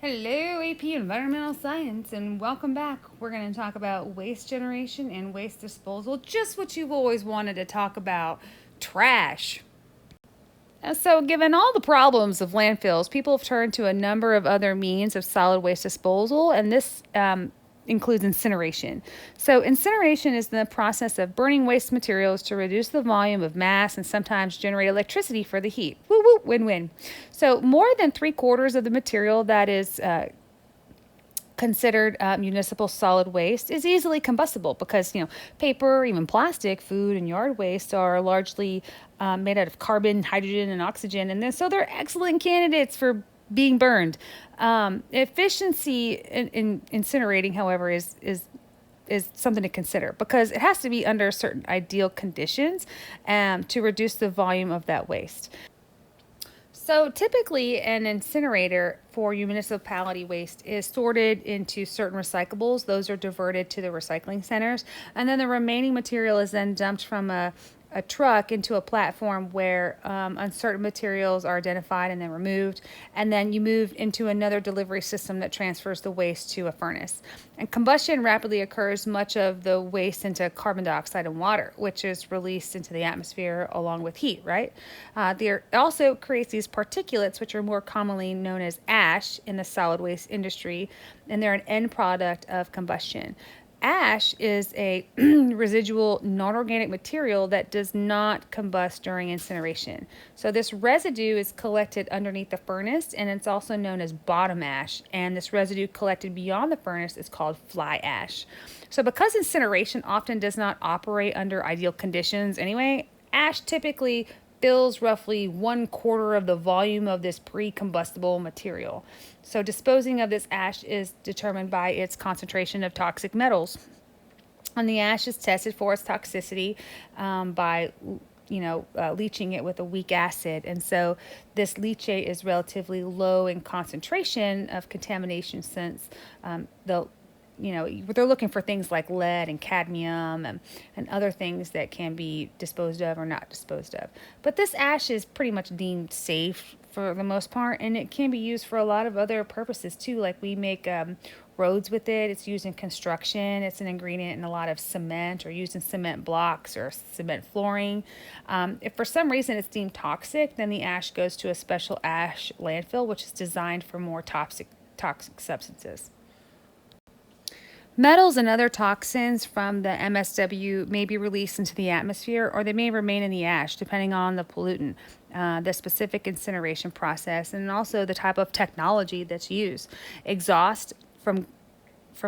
Hello, AP Environmental Science, and welcome back. We're going to talk about waste generation and waste disposal, just what you've always wanted to talk about, trash. So, given all the problems of landfills, people have turned to a number of other means of solid waste disposal, and this includes incineration. So, incineration is the process of burning waste materials to reduce the volume of mass and sometimes generate electricity for the heat. Woo woo, win win. So, more than 3/4 of the material that is considered municipal solid waste is easily combustible because paper, even plastic, food, and yard waste are largely made out of carbon, hydrogen, and oxygen, and so they're excellent candidates for being burned. Efficiency in incinerating, however, is something to consider because it has to be under certain ideal conditions to reduce the volume of that waste. So typically, an incinerator for municipality waste is sorted into certain recyclables. Those are diverted to the recycling centers, and then the remaining material is then dumped from a truck into a platform where uncertain materials are identified and then removed, and then you move into another delivery system that transfers the waste to a furnace. And combustion rapidly occurs much of the waste into carbon dioxide and water, which is released into the atmosphere along with heat, right? There also creates these particulates, which are more commonly known as ash in the solid waste industry, and they're an end product of combustion. Ash is a residual non-organic material that does not combust during incineration. So this residue is collected underneath the furnace, and it's also known as bottom ash. And this residue collected beyond the furnace is called fly ash. So because incineration often does not operate under ideal conditions anyway, ash typically fills roughly 1/4 of the volume of this pre-combustible material. So disposing of this ash is determined by its concentration of toxic metals. And the ash is tested for its toxicity by leaching it with a weak acid. And so this leachate is relatively low in concentration of contamination since they're looking for things like lead and cadmium and other things that can be disposed of or not disposed of. But this ash is pretty much deemed safe for the most part, and it can be used for a lot of other purposes too. Like we make roads with it. It's used in construction. It's an ingredient in a lot of cement or used in cement blocks or cement flooring. If for some reason it's deemed toxic, then the ash goes to a special ash landfill, which is designed for more toxic substances. Metals and other toxins from the MSW may be released into the atmosphere or they may remain in the ash depending on the pollutant, the specific incineration process, and also the type of technology that's used. Exhaust from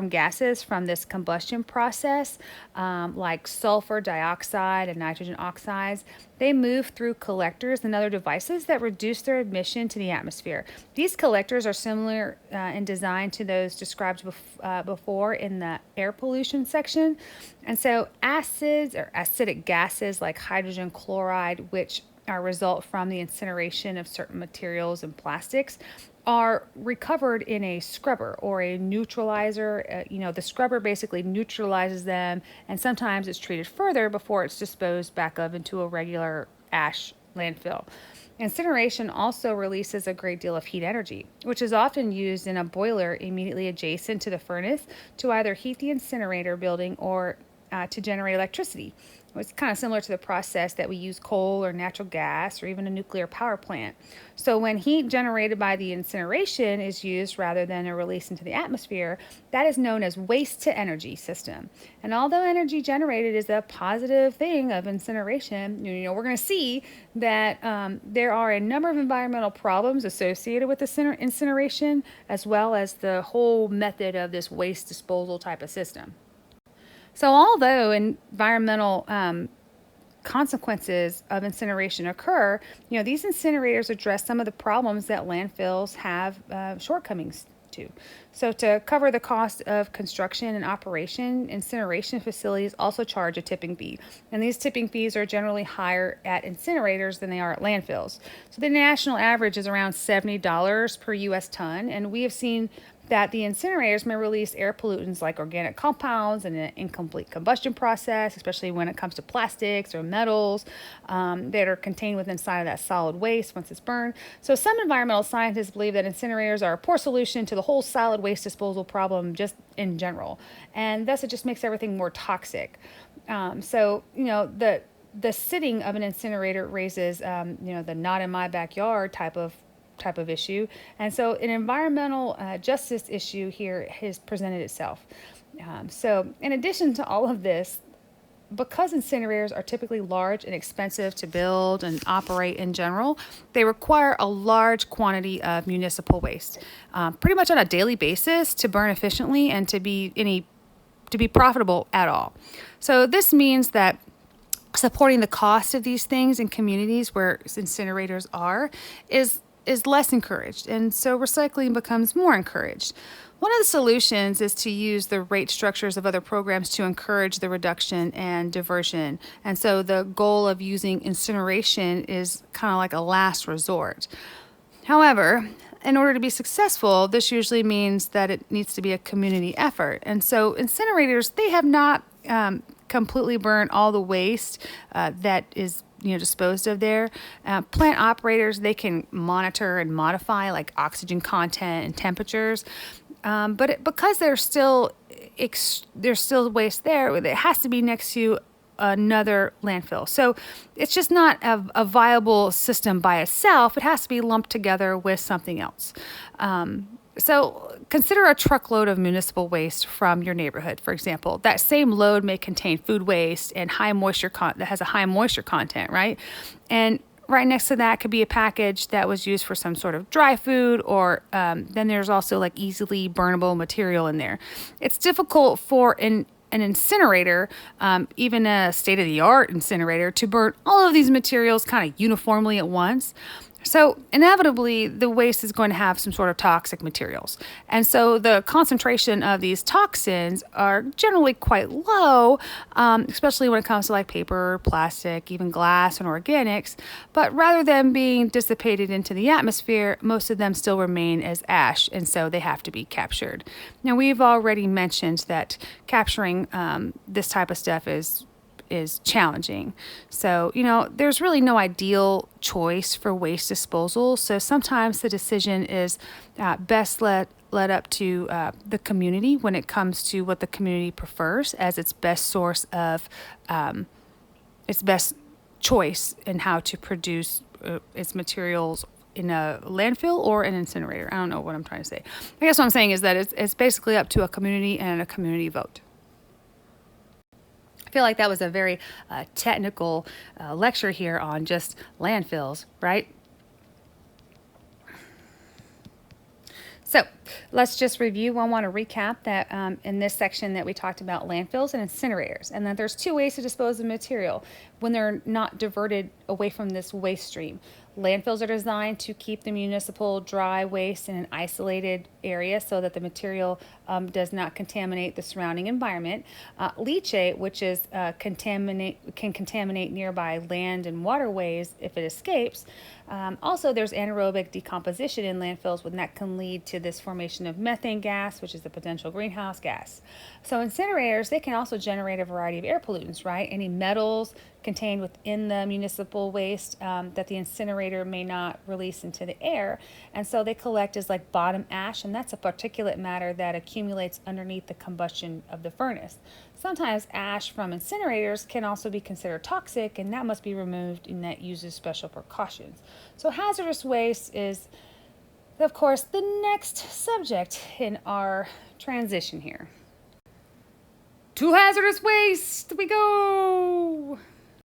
gases from this combustion process, like sulfur dioxide and nitrogen oxides, they move through collectors and other devices that reduce their emission to the atmosphere. These collectors are similar in design to those described before in the air pollution section. And so acids or acidic gases like hydrogen chloride, which result from the incineration of certain materials and plastics, are recovered in a scrubber or a neutralizer. The scrubber basically neutralizes them, and sometimes it's treated further before it's disposed back up into a regular ash landfill. Incineration also releases a great deal of heat energy, which is often used in a boiler immediately adjacent to the furnace to either heat the incinerator building or to generate electricity. It's kind of similar to the process that we use coal or natural gas or even a nuclear power plant. So when heat generated by the incineration is used rather than a release into the atmosphere, that is known as waste to energy system. And although energy generated is a positive thing of incineration, we're going to see that there are a number of environmental problems associated with the incineration, as well as the whole method of this waste disposal type of system. So although environmental consequences of incineration occur, these incinerators address some of the problems that landfills have shortcomings to. So to cover the cost of construction and operation, incineration facilities also charge a tipping fee. And these tipping fees are generally higher at incinerators than they are at landfills. So the national average is around $70 per U.S. ton, and we have seen that the incinerators may release air pollutants like organic compounds and an incomplete combustion process, especially when it comes to plastics or metals that are contained within inside of that solid waste once it's burned. So some environmental scientists believe that incinerators are a poor solution to the whole solid waste disposal problem just in general, and thus it just makes everything more toxic. So the sitting of an incinerator raises the not in my backyard type of issue, and so an environmental justice issue here has presented itself. So in addition to all of this, because incinerators are typically large and expensive to build and operate in general, they require a large quantity of municipal waste, pretty much on a daily basis, to burn efficiently and to be profitable at all. So this means that supporting the cost of these things in communities where incinerators are is less encouraged, and so recycling becomes more encouraged. One of the solutions is to use the rate structures of other programs to encourage the reduction and diversion. And so the goal of using incineration is kind of like a last resort. However, in order to be successful, this usually means that it needs to be a community effort. And so incinerators, they have not completely burned all the waste that is disposed of there. Plant operators, they can monitor and modify like oxygen content and temperatures, but because there's still waste there, it has to be next to another landfill. So it's just not a viable system by itself. It has to be lumped together with something else. So consider a truckload of municipal waste from your neighborhood, for example. That same load may contain food waste and that has a high moisture content, right? And right next to that could be a package that was used for some sort of dry food, or then there's also like easily burnable material in there. It's difficult for an incinerator, even a state-of-the-art incinerator, to burn all of these materials kind of uniformly at once. So inevitably, the waste is going to have some sort of toxic materials. And so the concentration of these toxins are generally quite low, especially when it comes to like paper, plastic, even glass and organics. But rather than being dissipated into the atmosphere, most of them still remain as ash, and so they have to be captured. Now, we've already mentioned that capturing this type of stuff is challenging. So, there's really no ideal choice for waste disposal. So sometimes the decision is best let up to the community when it comes to what the community prefers as its best source of its best choice in how to produce its materials in a landfill or an incinerator. I don't know what I'm trying to say. I guess what I'm saying is that it's basically up to a community and a community vote. I feel like that was a very technical lecture here on just landfills, right? So let's just review. I want to recap that in this section that we talked about landfills and incinerators, and that there's two ways to dispose of material when they're not diverted away from this waste stream. Landfills are designed to keep the municipal dry waste in an isolated area so that the material does not contaminate the surrounding environment. Leachate, which is can contaminate nearby land and waterways if it escapes. Also, there's anaerobic decomposition in landfills, and that can lead to this formation of methane gas, which is the potential greenhouse gas. So incinerators, they can also generate a variety of air pollutants, right? Any metals contained within the municipal waste that the incinerator may not release into the air. And so they collect as like bottom ash, and that's a particulate matter that accumulates underneath the combustion of the furnace. Sometimes ash from incinerators can also be considered toxic, and that must be removed, and that uses special precautions. So hazardous waste is, of course, the next subject in our transition here. To hazardous waste we go!